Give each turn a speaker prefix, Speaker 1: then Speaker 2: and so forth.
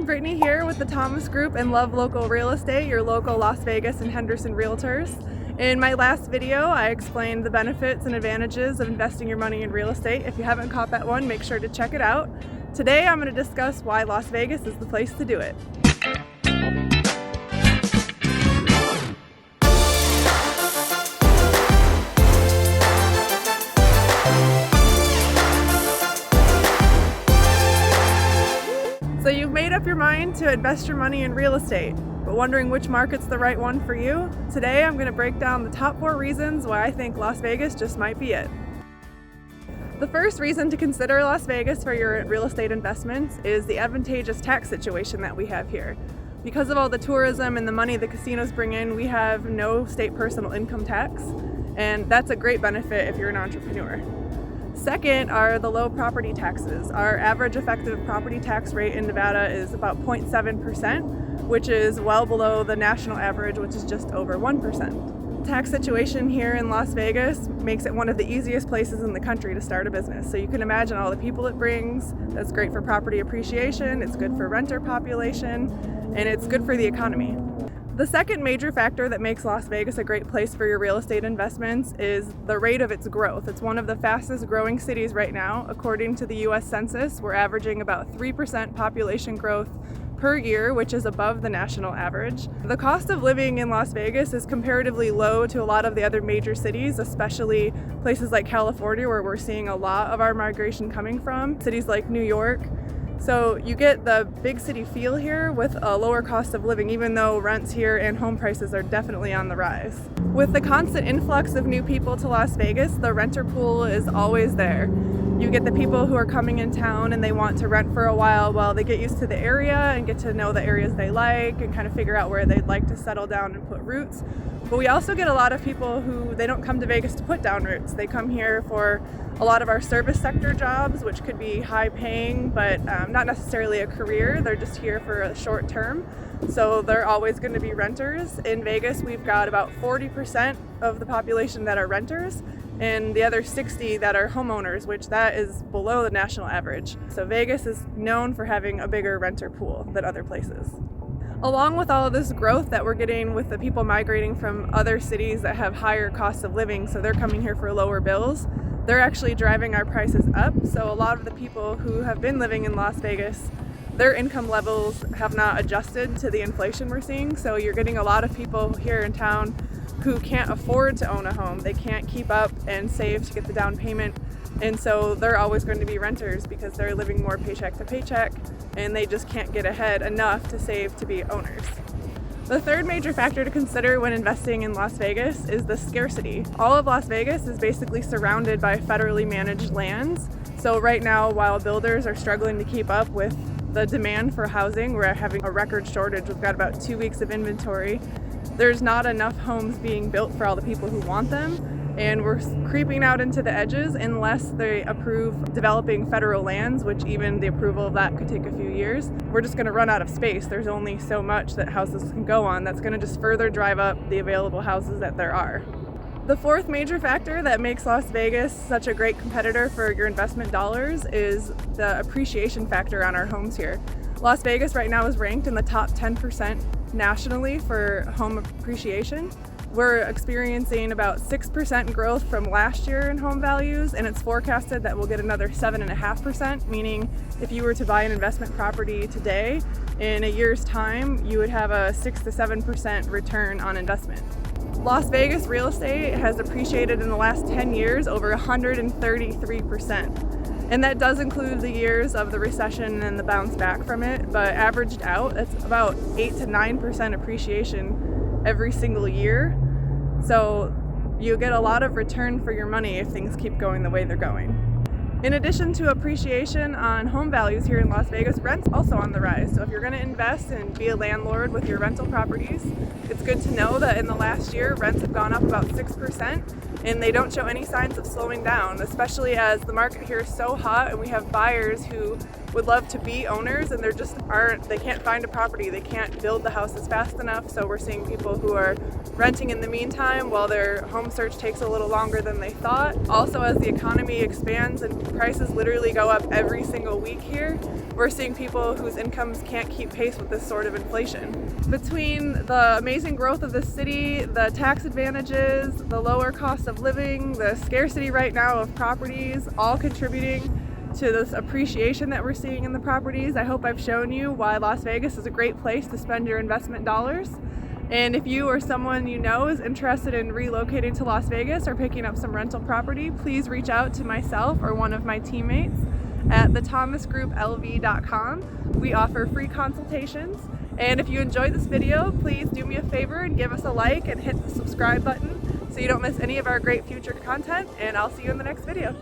Speaker 1: everyone, Brittany here with the Thomas Group and Love Local Real Estate, your local Las Vegas and Henderson realtors. In my last video, I explained the benefits and advantages of investing your money in real estate. If you haven't caught that one, make sure to check it out. Today, I'm going to discuss why Las Vegas is the place to do it. So you've made up your mind to invest your money in real estate, but wondering which market's the right one for you? Today I'm going to break down the top 4 reasons why I think Las Vegas just might be it. The first reason to consider Las Vegas for your real estate investments is the advantageous tax situation that we have here. Because of all the tourism and the money the casinos bring in, we have no state personal income tax, and that's a great benefit if you're an entrepreneur. Second are the low property taxes. Our average effective property tax rate in Nevada is about 0.7%, which is well below the national average, which is just over 1%. The tax situation here in Las Vegas makes it one of the easiest places in the country to start a business. So you can imagine all the people it brings. That's great for property appreciation, it's good for renter population, and it's good for the economy. The second major factor that makes Las Vegas a great place for your real estate investments is the rate of its growth. It's one of the fastest growing cities right now. According to the US Census, we're averaging about 3% population growth per year, which is above the national average. The cost of living in Las Vegas is comparatively low to a lot of the other major cities, especially places like California, where we're seeing a lot of our migration coming from, cities like New York. So you get the big city feel here with a lower cost of living, even though rents here and home prices are definitely on the rise. With the constant influx of new people to Las Vegas, the renter pool is always there. You get the people who are coming in town and they want to rent for a while they get used to the area and get to know the areas they like and kind of figure out where they'd like to settle down and put roots. But we also get a lot of people who they don't come to Vegas to put down roots. They come here for a lot of our service sector jobs, which could be high paying, but not necessarily a career. They're just here for a short term. So they're always going to be renters. In Vegas, we've got about 40% of the population that are renters and the other 60 that are homeowners, which that is below the national average. So Vegas is known for having a bigger renter pool than other places. Along with all of this growth that we're getting with the people migrating from other cities that have higher costs of living, so they're coming here for lower bills, they're actually driving our prices up. So a lot of the people who have been living in Las Vegas, their income levels have not adjusted to the inflation we're seeing. So you're getting a lot of people here in town who can't afford to own a home. They can't keep up and save to get the down payment. And so they're always going to be renters because they're living more paycheck to paycheck and they just can't get ahead enough to save to be owners. The third major factor to consider when investing in Las Vegas is the scarcity. All of Las Vegas is basically surrounded by federally managed lands. So right now, while builders are struggling to keep up with the demand for housing, we're having a record shortage. We've got about 2 weeks of inventory. There's not enough homes being built for all the people who want them. And we're creeping out into the edges unless they approve developing federal lands, which even the approval of that could take a few years. We're just going to run out of space. There's only so much that houses can go on. That's going to just further drive up the available houses that there are. The fourth major factor that makes Las Vegas such a great competitor for your investment dollars is the appreciation factor on our homes here. Las Vegas right now is ranked in the top 10% nationally for home appreciation. We're experiencing about 6% growth from last year in home values, and it's forecasted that we'll get another 7.5%, meaning if you were to buy an investment property today, in a year's time, you would have a 6 to 7% return on investment. Las Vegas real estate has appreciated in the last 10 years over 133%. And that does include the years of the recession and the bounce back from it, but averaged out, it's about 8 to 9% appreciation every single year. So you get a lot of return for your money if things keep going the way they're going. In addition to appreciation on home values here in Las Vegas, rent's also on the rise. So if you're going to invest and be a landlord with your rental properties, it's good to know that in the last year, rents have gone up about 6%. and they don't show any signs of slowing down, especially as the market here is so hot and we have buyers who would love to be owners and they can't find a property, they can't build the houses fast enough, so we're seeing people who are renting in the meantime while their home search takes a little longer than they thought. Also, as the economy expands and prices literally go up every single week here, we're seeing people whose incomes can't keep pace with this sort of inflation. Between the amazing growth of the city, the tax advantages, the lower cost of living, the scarcity right now of properties, all contributing to this appreciation that we're seeing in the properties, I hope I've shown you why Las Vegas is a great place to spend your investment dollars. And if you or someone you know is interested in relocating to Las Vegas or picking up some rental property, please reach out to myself or one of my teammates at thethomasgrouplv.com. We offer free consultations. And if you enjoyed this video, please do me a favor and give us a like and hit the subscribe button so you don't miss any of our great future content, and I'll see you in the next video.